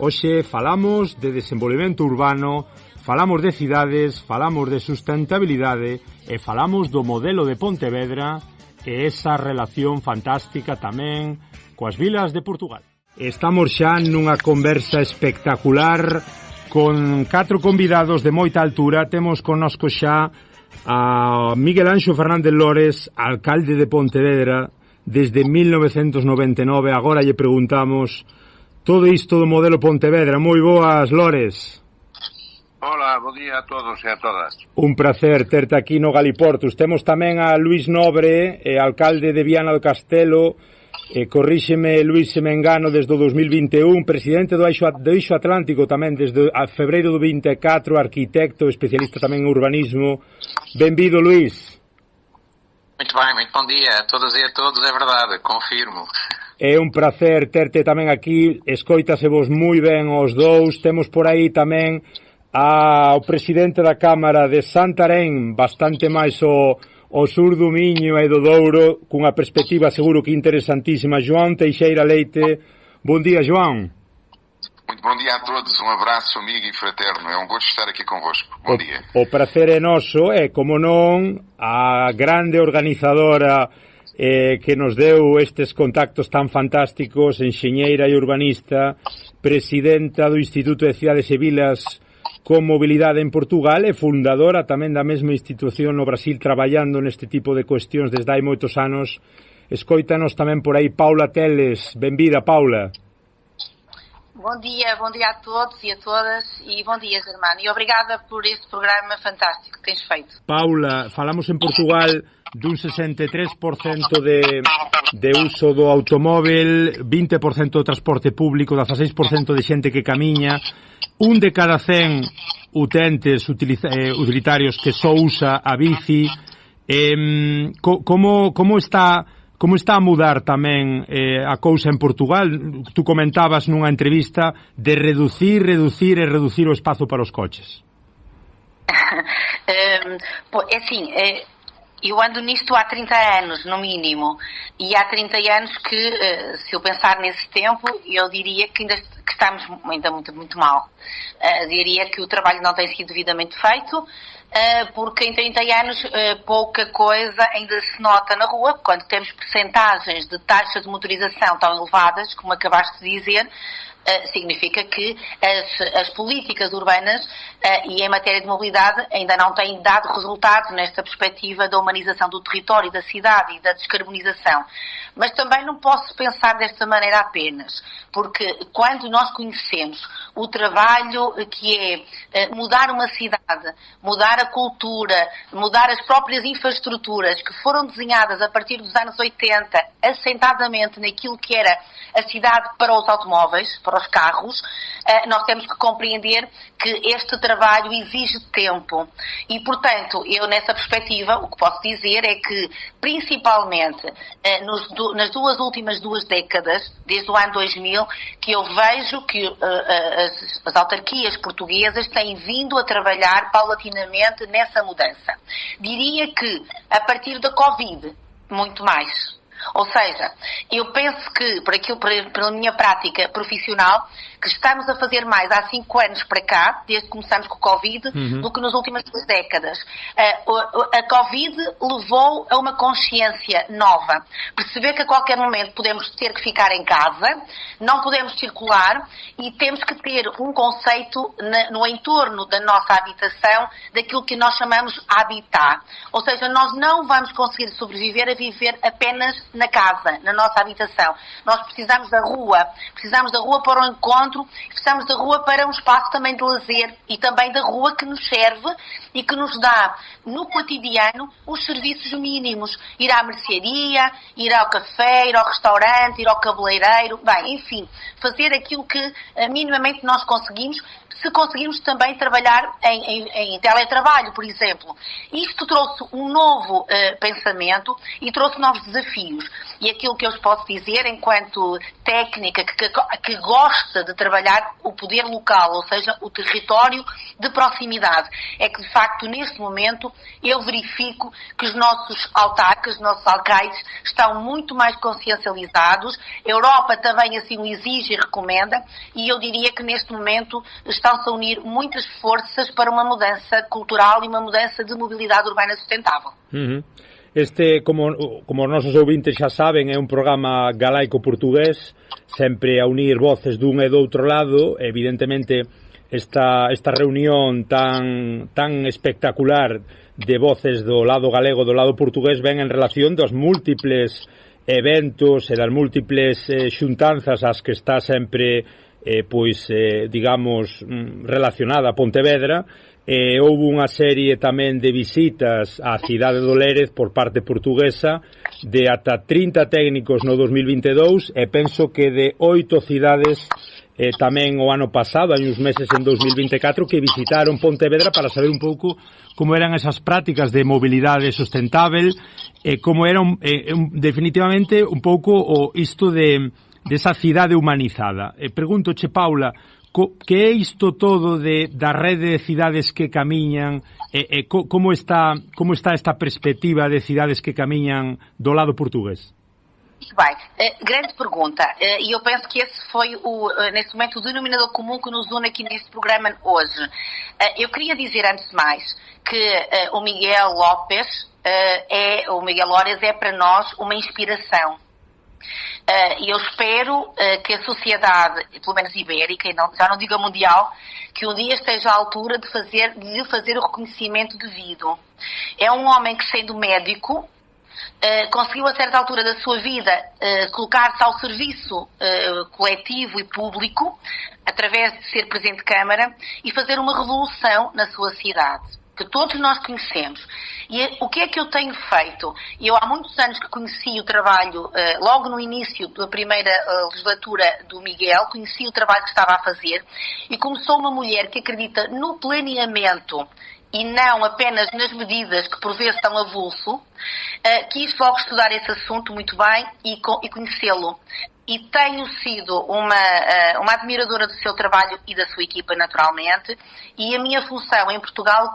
Hoxe falamos de desenvolvemento urbano, falamos de cidades, falamos de sustentabilidade e falamos do modelo de Pontevedra e esa relación fantástica tamén coas vilas de Portugal. Estamos xa nunha conversa espectacular con 4 convidados de moita altura. Temos connosco xa a Miguel Anxo Fernández Lores, alcalde de Pontevedra desde 1999. Agora lle preguntamos todo isto do modelo Pontevedra. Moi boas, Lores. Hola, bo día a todos e a todas. Un placer terte aquí no Galiportus. Temos tamén a Luís Nobre, alcalde de Viana do Castelo, corríxeme Luís se me engano, desde o 2021, presidente do Eixo Atlántico tamén desde febreiro do 24, arquitecto, especialista tamén en urbanismo. Benvido, Luís. Muito bem, muito bom dia a todas e a todos, é verdade, confirmo. É un placer terte tamén aquí, escóitasevos moi ben os dous. Temos por aí tamén ao presidente da Cámara de Santarém, bastante máis o sur do Miño e do Douro, cunha perspectiva seguro que interesantísima, João Teixeira Leite. Bon día, João. Muito bom dia a todos, um abraço amigo e fraterno, é um gosto estar aqui convosco. Bom dia. O prazer é noso, e como non, a grande organizadora que nos deu estes contactos tan fantásticos, enxeñeira e urbanista, presidenta do Instituto de Cidades e Vilas con mobilidade en Portugal e fundadora tamén da mesma institución no Brasil, traballando neste tipo de cuestións desde hai moitos anos. Escoítanos tamén por aí Paula Teles. Benvida, Paula. Bom dia a todos e a todas e bom dia, Germano, e obrigada por este programa fantástico que tens feito. Paula, falamos en Portugal dun 63% de uso do automóvel, 20% do transporte público, 16% de xente que camiña, un de cada 100 utentes utilitarios que só usa a bici. Como está a mudar tamén a cousa en Portugal? Tú comentabas nunha entrevista de reducir o espazo para os coches. É assim, eu ando nisto há 30 anos, no mínimo, e há 30 anos que, se eu pensar nesse tempo, eu diria que ainda estamos ainda muito mal. Diria que o trabalho não tem sido devidamente feito, porque em 30 anos pouca coisa ainda se nota na rua, quando temos percentagens de taxa de motorização tão elevadas, como acabaste de dizer. Significa que as políticas urbanas e em matéria de mobilidade ainda não têm dado resultado nesta perspectiva da humanização do território, da cidade e da descarbonização. Mas também não posso pensar desta maneira apenas, porque quando nós conhecemos o trabalho que é mudar uma cidade, mudar a cultura, mudar as próprias infraestruturas que foram desenhadas a partir dos anos 80, assentadamente naquilo que era a cidade para os automóveis, para os carros, nós temos que compreender que este trabalho exige tempo. E, portanto, eu nessa perspectiva, o que posso dizer é que, principalmente nas últimas duas décadas, desde o ano 2000, que eu vejo que as autarquias portuguesas têm vindo a trabalhar paulatinamente nessa mudança. Diria que, a partir da Covid, muito mais. Ou seja, eu penso que, pela minha prática profissional, que estamos a fazer mais há 5 anos para cá, desde que começamos com o Covid, do que nas últimas 2 décadas. A Covid levou a uma consciência nova. Perceber que a qualquer momento podemos ter que ficar em casa, não podemos circular e temos que ter um conceito no entorno da nossa habitação, daquilo que nós chamamos habitat. Ou seja, nós não vamos conseguir sobreviver a viver apenas na casa, na nossa habitação. Nós precisamos da rua para o encontro, precisamos da rua para um espaço também de lazer e também da rua que nos serve e que nos dá, no cotidiano, os serviços mínimos. Ir à mercearia, ir ao café, ir ao restaurante, ir ao cabeleireiro, enfim, fazer aquilo que minimamente nós conseguimos, se conseguirmos também trabalhar em teletrabalho, por exemplo. Isto trouxe um novo pensamento e trouxe novos desafios. E aquilo que eu vos posso dizer, enquanto técnica que gosta de trabalhar o poder local, ou seja, o território de proximidade. É que, de facto, neste momento, eu verifico que os nossos autarcas, os nossos alcaides, estão muito mais consciencializados. A Europa também assim o exige e recomenda, e eu diria que neste momento estão-se a unir muitas forças para uma mudança cultural e uma mudança de mobilidade urbana sustentável. Este, como os nosos ouvintes xa saben, é un programa galaico-portugués, sempre a unir voces dun e do outro lado. Evidentemente, esta reunión tan espectacular de voces do lado galego e do lado portugués ven en relación dos múltiples eventos e das múltiples xuntanzas ás que está sempre, digamos, relacionada a Pontevedra. Houve unha serie tamén de visitas á cidade do Lérez por parte portuguesa de ata 30 técnicos no 2022 e penso que de 8 cidades tamén o ano pasado, hai uns meses en 2024, que visitaron Pontevedra para saber un pouco como eran esas prácticas de mobilidade sustentável e como era definitivamente un pouco isto de esa cidade humanizada. Preguntoche, Paula, que é isto todo da rede de cidades que camiñan e como está esta perspectiva de cidades que camiñan do lado portugués? Muito bem, grande pergunta, e eu penso que esse foi, nesse momento, o denominador comum que nos une aqui neste programa hoje. Eu queria dizer, antes de mais, que o Miguel López é para nós uma inspiração. E eu espero que a sociedade, pelo menos ibérica, já não digo a mundial, que um dia esteja à altura de lhe fazer o reconhecimento devido. É um homem que, sendo médico, conseguiu a certa altura da sua vida colocar-se ao serviço coletivo e público, através de ser Presidente de Câmara, e fazer uma revolução na sua cidade, que todos nós conhecemos. E o que é que eu tenho feito? Eu há muitos anos que conheci o trabalho, logo no início da primeira legislatura do Miguel, conheci o trabalho que estava a fazer, e como sou uma mulher que acredita no planeamento e não apenas nas medidas que por vezes estão avulso, quis logo estudar esse assunto muito bem e conhecê-lo. E tenho sido uma admiradora do seu trabalho e da sua equipa, naturalmente, e a minha função em Portugal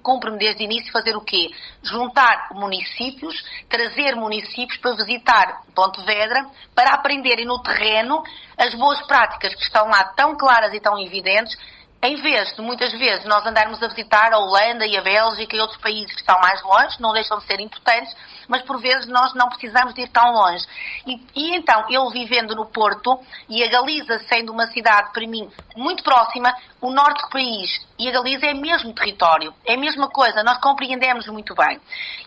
cumpre-me desde o início fazer o quê? Juntar municípios, trazer municípios para visitar Pontevedra, para aprenderem no terreno as boas práticas que estão lá tão claras e tão evidentes, em vez de, muitas vezes, nós andarmos a visitar a Holanda e a Bélgica e outros países que estão mais longe, não deixam de ser importantes, mas por vezes nós não precisamos de ir tão longe. E então, eu vivendo no Porto, e a Galiza sendo uma cidade, para mim, muito próxima, o norte do país e a Galiza é mesmo território, é a mesma coisa, nós compreendemos muito bem.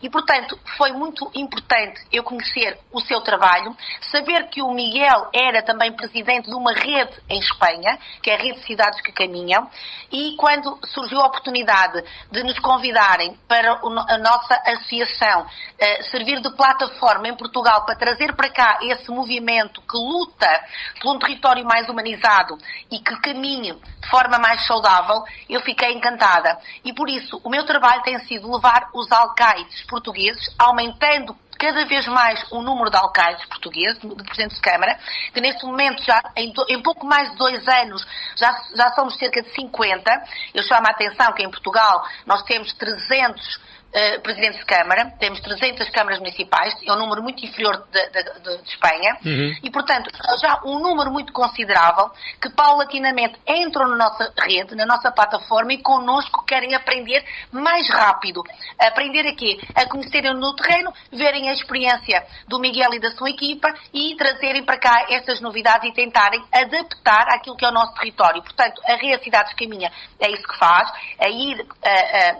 E, portanto, foi muito importante eu conhecer o seu trabalho, saber que o Miguel era também presidente de uma rede em Espanha, que é a Rede de Cidades que Caminham, e quando surgiu a oportunidade de nos convidarem para a nossa associação servir de plataforma em Portugal para trazer para cá esse movimento que luta por um território mais humanizado e que caminhe de forma mais saudável, eu fiquei encantada. E por isso o meu trabalho tem sido levar os alcaides portugueses, aumentando cada vez mais o número de alcaides portugueses, de Presidentes de Câmara, que neste momento, já em pouco mais de 2 anos, já somos cerca de 50. Eu chamo a atenção que em Portugal nós temos 300 Presidentes de Câmara, temos 300 câmaras municipais, é um número muito inferior de Espanha, e, portanto, já um número muito considerável que paulatinamente entram na nossa rede, na nossa plataforma e connosco querem aprender mais rápido. Aprender aqui, a conhecerem no terreno, verem a experiência do Miguel e da sua equipa e trazerem para cá estas novidades e tentarem adaptar àquilo que é o nosso território. Portanto, a Rede Cidades Caminha é isso que faz, é ir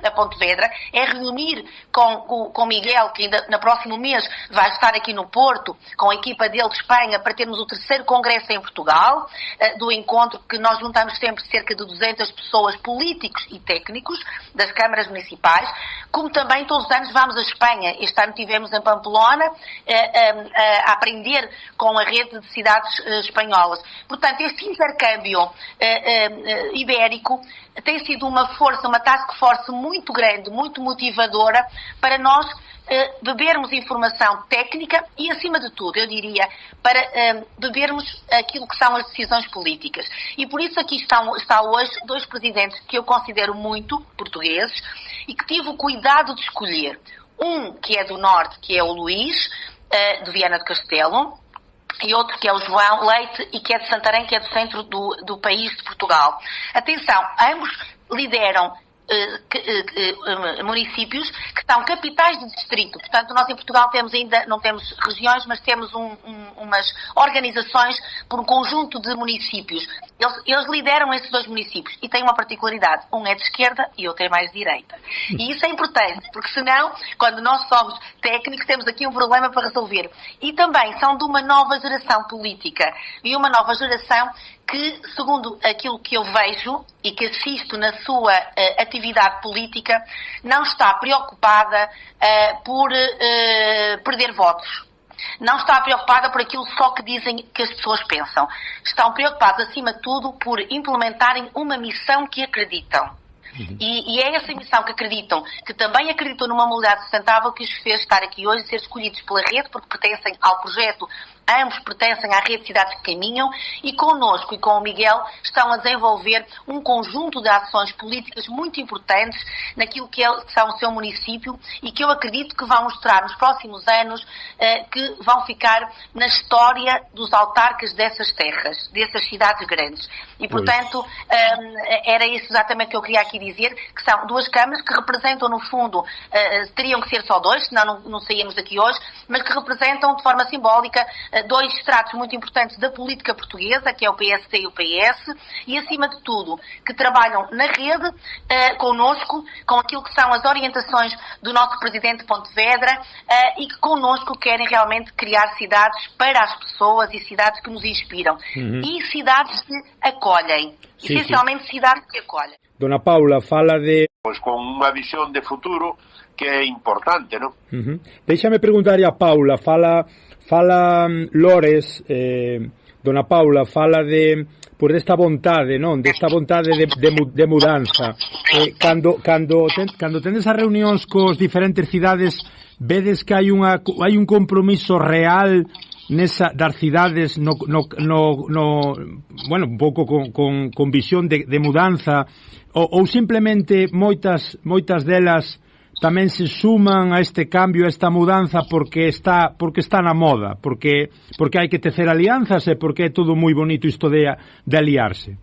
a Pontevedra, é reunir com o Miguel, que ainda no próximo mês vai estar aqui no Porto, com a equipa dele de Espanha, para termos o 3º congresso em Portugal, do encontro que nós juntamos sempre cerca de 200 pessoas, políticos e técnicos, das câmaras municipais, como também todos os anos vamos a Espanha. Este ano tivemos em Pamplona a aprender com a rede de cidades espanholas. Portanto, este intercâmbio ibérico tem sido uma força, uma task force muito grande, muito motivadora para nós bebermos informação técnica e, acima de tudo, eu diria, para bebermos aquilo que são as decisões políticas. E por isso aqui está hoje 2 presidentes que eu considero muito portugueses e que tive o cuidado de escolher. Um que é do Norte, que é o Luís, de Viana do Castelo, e outro que é o João Leite e que é de Santarém, que é do centro do país de Portugal. Atenção, ambos lideram municípios que estão capitais de distrito. Portanto, nós em Portugal não temos regiões, mas temos umas organizações por um conjunto de municípios. Eles lideram esses 2 municípios e têm uma particularidade. Um é de esquerda e outro é mais de direita. E isso é importante, porque senão, quando nós somos técnicos, temos aqui um problema para resolver. E também são de uma nova geração política. E uma nova geração que, segundo aquilo que eu vejo e que assisto na sua atividade política, não está preocupada por perder votos. Não está preocupada por aquilo só que dizem que as pessoas pensam. Estão preocupados, acima de tudo, por implementarem uma missão que acreditam. E é essa missão que acreditam, que também acreditam numa mobilidade sustentável, que os fez estar aqui hoje e ser escolhidos pela rede, porque pertencem ao projeto, ambos pertencem à rede Cidades que Caminham, e connosco e com o Miguel estão a desenvolver um conjunto de ações políticas muito importantes naquilo que são o seu município e que eu acredito que vão mostrar nos próximos anos que vão ficar na história dos autarcas dessas terras, dessas cidades grandes. E, portanto, era isso exatamente que eu queria aqui dizer, que são 2 câmaras que representam, no fundo, teriam que ser só 2, senão não saíamos daqui hoje, mas que representam de forma simbólica 2 estratos muito importantes da política portuguesa, que é o PSD e o PS, e, acima de tudo, que trabalham na rede, connosco, com aquilo que são as orientações do nosso Presidente de Pontevedra, e que connosco querem realmente criar cidades para as pessoas e cidades que nos inspiram. E cidades que acolhem. Sim, essencialmente cidades que acolhem. Dona Paula fala de... Pois con unha visión de futuro que é importante, non? Déixame preguntar a Paula, fala Lores, Dona Paula, fala de por desta vontade, non? Desta vontade de mudanza. Cando tendes as reunións cos diferentes cidades, vedes que hai un compromiso real das cidades bueno, un pouco con visión de mudanza, ou simplemente moitas delas tamén se suman a este cambio, a esta mudanza porque está na moda, porque hai que tecer alianzas e porque é todo moi bonito isto de aliarse.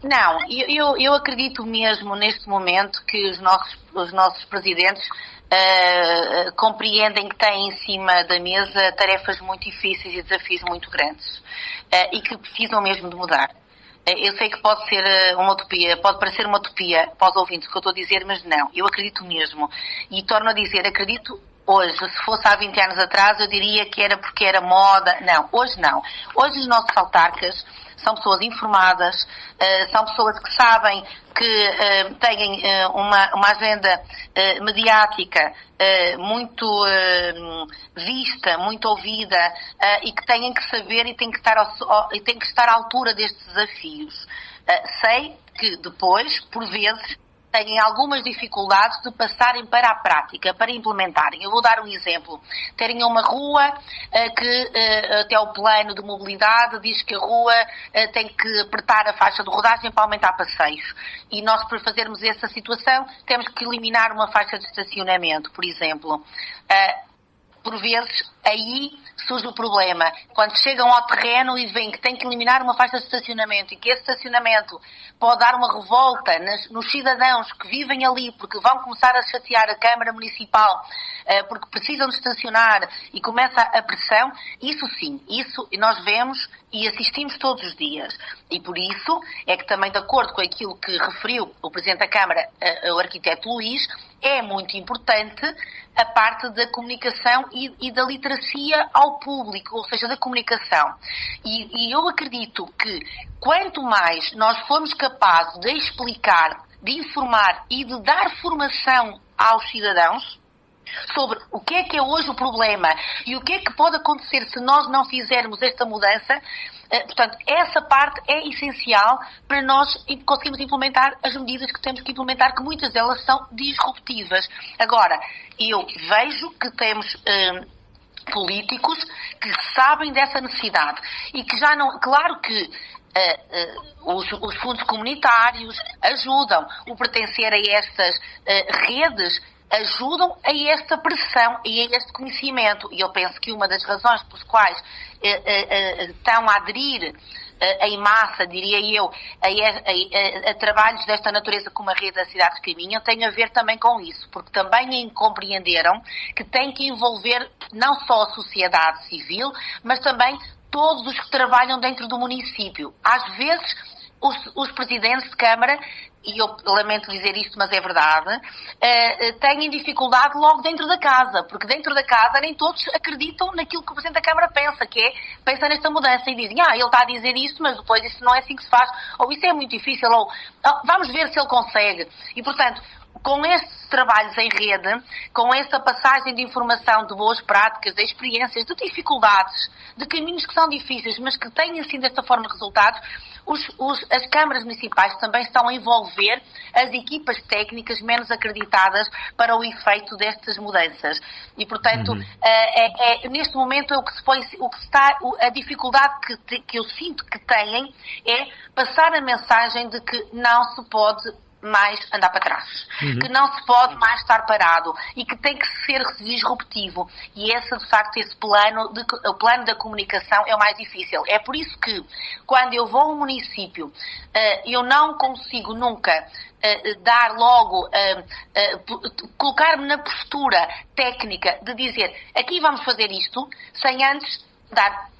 Não, eu acredito mesmo neste momento que os nossos presidentes compreendem que têm em cima da mesa tarefas muito difíceis e desafios muito grandes e que precisam mesmo de mudar. Eu sei que pode ser uma utopia, pode parecer uma utopia para os ouvintes o que eu estou a dizer, mas não, eu acredito mesmo. E torno a dizer, acredito hoje. Se fosse há 20 anos atrás, eu diria que era porque era moda. Não, hoje não. Hoje os nossos autarcas são pessoas informadas, são pessoas que sabem que têm uma agenda mediática muito vista, muito ouvida e que têm que saber e têm que estar à altura destes desafios. Sei que depois, por vezes, têm algumas dificuldades de passarem para a prática, para implementarem. Eu vou dar um exemplo. Terem uma rua que até o plano de mobilidade diz que a rua tem que apertar a faixa de rodagem para aumentar passeios. E nós, para fazermos essa situação, temos que eliminar uma faixa de estacionamento, por exemplo. Por vezes, aí surge o problema. Quando chegam ao terreno e veem que tem que eliminar uma faixa de estacionamento e que esse estacionamento pode dar uma revolta nos cidadãos que vivem ali, porque vão começar a chatear a Câmara Municipal, porque precisam de estacionar e começa a pressão, isso sim, isso nós vemos e assistimos todos os dias. E por isso é que também, de acordo com aquilo que referiu o Presidente da Câmara, o arquiteto Luís, é muito importante a parte da comunicação e da literacia ao público, ou seja, da comunicação. E eu acredito que quanto mais nós formos capazes de explicar, de informar e de dar formação aos cidadãos sobre o que é hoje o problema e o que é que pode acontecer se nós não fizermos esta mudança, Portanto, essa parte é essencial para nós conseguirmos implementar as medidas que temos que implementar, que muitas delas são disruptivas. Agora, eu vejo que temos políticos que sabem dessa necessidade e que já não... Claro que os fundos comunitários ajudam, o pertencer a estas redes ajudam a esta pressão e a este conhecimento. E eu penso que uma das razões pelas quais estão a aderir em massa, diria eu, a trabalhos desta natureza como a Rede das Cidades Caminham, tem a ver também com isso, porque também compreenderam que tem que envolver não só a sociedade civil, mas também todos os que trabalham dentro do município. Às vezes, os presidentes de Câmara, e eu lamento dizer isto, mas é verdade, têm dificuldade logo dentro da casa, porque dentro da casa nem todos acreditam naquilo que o Presidente da Câmara pensa, que é, pensa nesta mudança e dizem, ele está a dizer isto, mas depois isso não é assim que se faz, ou isso é muito difícil, ou vamos ver se ele consegue. E, portanto, com estes trabalhos em rede, com esta passagem de informação, de boas práticas, de experiências, de dificuldades, de caminhos que são difíceis, mas que têm assim desta forma resultados, as câmaras municipais também estão a envolver as equipas técnicas menos acreditadas para o efeito destas mudanças. E, portanto, neste momento a dificuldade que eu sinto que têm é passar a mensagem de que não se pode mais andar para trás, que não se pode mais estar parado e que tem que ser disruptivo. E de facto, o plano da comunicação é o mais difícil. É por isso que, quando eu vou a um município, eu não consigo nunca dar logo, colocar-me na postura técnica de dizer, aqui vamos fazer isto, sem antes dar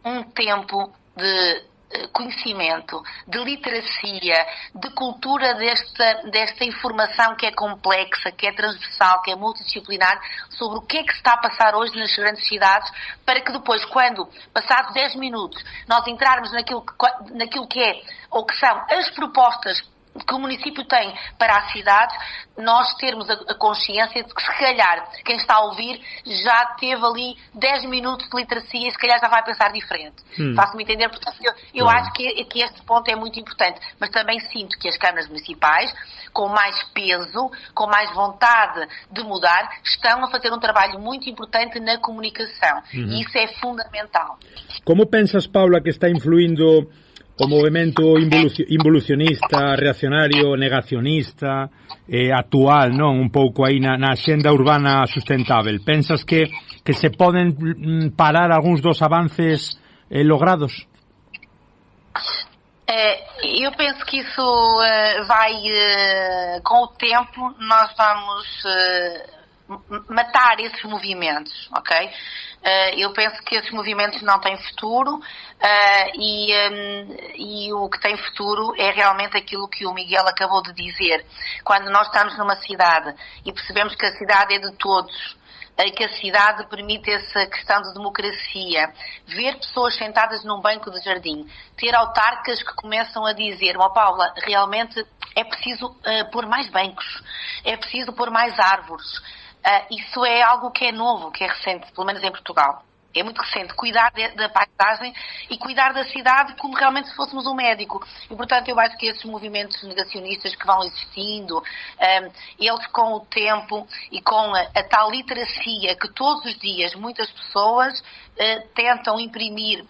um tempo de conhecimento, de literacia, de cultura desta informação que é complexa, que é transversal, que é multidisciplinar, sobre o que é que se está a passar hoje nas grandes cidades, para que depois, quando, passados 10 minutos, nós entrarmos naquilo que é, ou que são as propostas que o município tem para a cidade, nós termos a consciência de que, se calhar, quem está a ouvir já teve ali 10 minutos de literacia e se calhar já vai pensar diferente. Faço-me entender? Portanto, eu acho que este ponto é muito importante, mas também sinto que as câmaras municipais, com mais peso, com mais vontade de mudar, estão a fazer um trabalho muito importante na comunicação. E isso é fundamental. Como pensas, Paula, que está influindo o movimento involucionista, reaccionario, negacionista actual, non? Un pouco aí na xenda urbana sustentável. Pensas que se poden parar algúns dos avances logrados? Eu penso que isso vai, com o tempo, nós vamos matar esses movimentos, ok? Eu penso que esses movimentos não têm futuro e o que tem futuro é realmente aquilo que o Miguel acabou de dizer. Quando nós estamos numa cidade e percebemos que a cidade é de todos, que a cidade permite essa questão de democracia, ver pessoas sentadas num banco de jardim, ter autarcas que começam a dizer, Paula, realmente é preciso pôr mais bancos, é preciso pôr mais árvores. Isso é algo que é novo, que é recente, pelo menos em Portugal. É muito recente, cuidar da paisagem e cuidar da cidade como realmente se fôssemos um médico. E, portanto, eu acho que esses movimentos negacionistas que vão existindo, eles com o tempo e com a tal literacia que todos os dias muitas pessoas tentam imprimir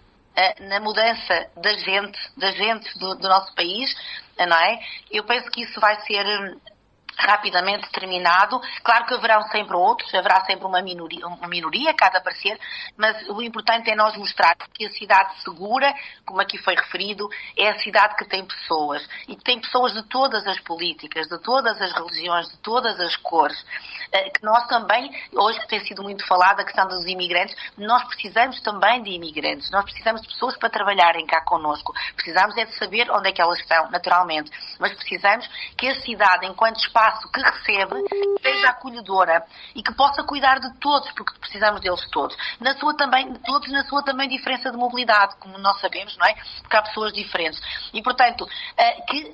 na mudança da gente do nosso país, não é? Eu penso que isso vai ser rapidamente terminado. Claro que haverão sempre outros, haverá sempre uma minoria que há de aparecer, mas o importante é nós mostrar que a cidade segura, como aqui foi referido, é a cidade que tem pessoas, e que tem pessoas de todas as políticas, de todas as religiões, de todas as cores, que nós também, hoje que tem sido muito falada a questão dos imigrantes, nós precisamos também de imigrantes, nós precisamos de pessoas para trabalharem cá connosco, precisamos é de saber onde é que elas estão, naturalmente, mas precisamos que a cidade, enquanto espaço que recebe, seja acolhedora e que possa cuidar de todos, porque precisamos deles todos. Todos na sua também diferença de mobilidade, como nós sabemos, não é? Porque há pessoas diferentes. E, portanto, que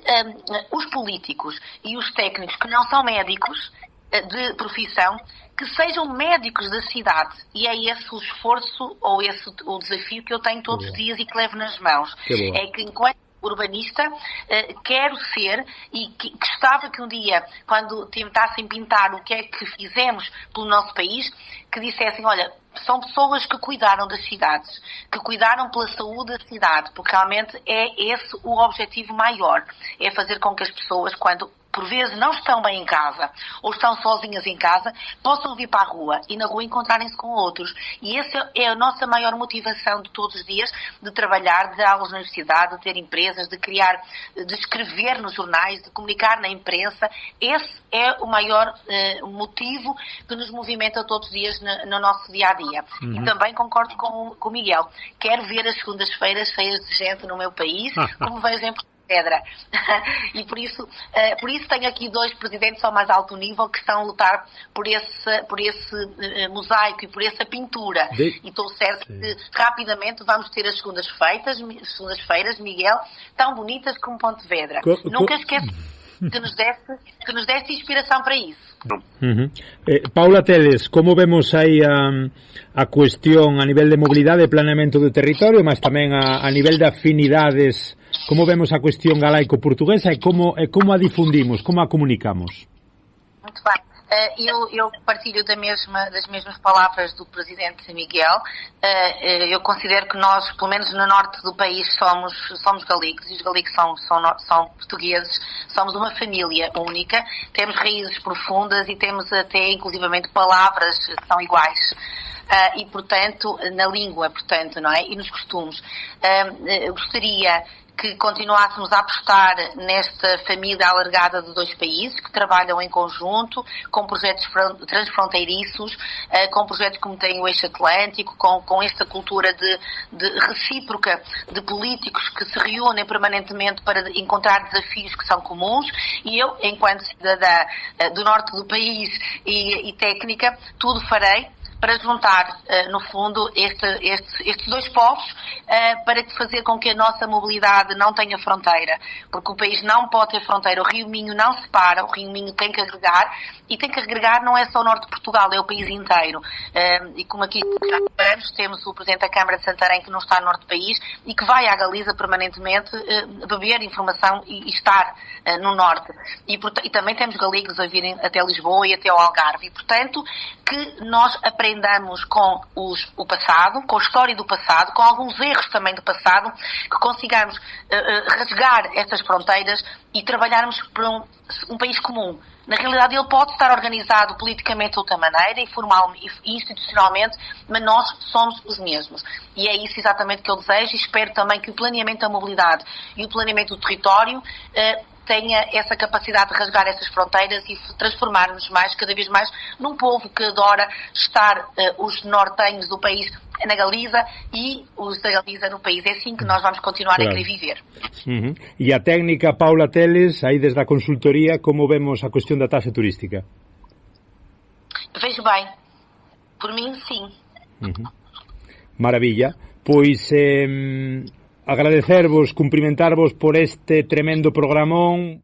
os políticos e os técnicos que não são médicos de profissão que sejam médicos da cidade. E é esse o esforço, ou esse o desafio que eu tenho todos os dias e que levo nas mãos. É que enquanto urbanista, quero ser, e gostava que um dia, quando tentassem pintar o que é que fizemos pelo nosso país, que dissessem, olha, são pessoas que cuidaram das cidades, que cuidaram pela saúde da cidade, porque realmente é esse o objetivo maior, é fazer com que as pessoas, quando por vezes não estão bem em casa, ou estão sozinhas em casa, possam vir para a rua e na rua encontrarem-se com outros. E essa é a nossa maior motivação de todos os dias, de trabalhar, de dar aulas na universidade, de ter empresas, de criar, de escrever nos jornais, de comunicar na imprensa. Esse é o maior motivo que nos movimenta todos os dias no nosso dia-a-dia. E também concordo com o Miguel. Quero ver as segundas-feiras cheias de gente no meu país, como vejo em Pedra. E por isso tenho aqui 2 presidentes ao mais alto nível que estão a lutar por esse mosaico e por essa pintura. E estou certo que rapidamente vamos ter as segundas-feiras, Miguel, tão bonitas como Pontevedra. Nunca esqueço que nos desse inspiração para isso. Paula Teles, como vemos aí a cuestión a nivel de mobilidade e planeamento do territorio, mas tamén a nivel de afinidades, como vemos a cuestión galaico-portuguesa e como a difundimos, como a comunicamos? Muito bem. Eu partilho das mesmas palavras do Presidente Miguel. Eu considero que nós, pelo menos no norte do país, somos galegos, e os galegos são portugueses, somos uma família única, temos raízes profundas e temos até, inclusivamente, palavras que são iguais. E, portanto, na língua, não é? E nos costumes. Eu gostaria que continuássemos a apostar nesta família alargada de 2 países que trabalham em conjunto, com projetos transfronteiriços, com projetos como tem o Eixo Atlântico, com esta cultura de recíproca de políticos que se reúnem permanentemente para encontrar desafios que são comuns, e eu, enquanto cidadã do norte do país e técnica, tudo farei para juntar, no fundo, estes 2 povos, para fazer com que a nossa mobilidade não tenha fronteira, porque o país não pode ter fronteira, o Rio Minho não separa, o Rio Minho tem que agregar, e tem que agregar não é só o norte de Portugal, é o país inteiro. E como aqui temos o Presidente da Câmara de Santarém, que não está no norte do país, e que vai à Galiza permanentemente beber informação e estar no norte. E também temos galegos a virem até Lisboa e até ao Algarve. E, portanto, que nós aprendamos com o passado, com a história do passado, com alguns erros também do passado, que consigamos rasgar estas fronteiras e trabalharmos para um país comum. Na realidade, ele pode estar organizado politicamente de outra maneira, informal e institucionalmente, mas nós somos os mesmos. E é isso exatamente que eu desejo, e espero também que o planeamento da mobilidade e o planeamento do território tenha essa capacidade de rasgar essas fronteiras e transformar-nos cada vez mais num povo que adora estar os nortenhos do país na Galiza e os da Galiza no país. É assim que nós vamos continuar a querer viver. E a técnica Paula Teles, aí desde a consultoría, como vemos a cuestión da taxa turística? Vejo bem. Por mim, sim. Maravilla. Pois agradecervos, cumprimentarvos por este tremendo programón.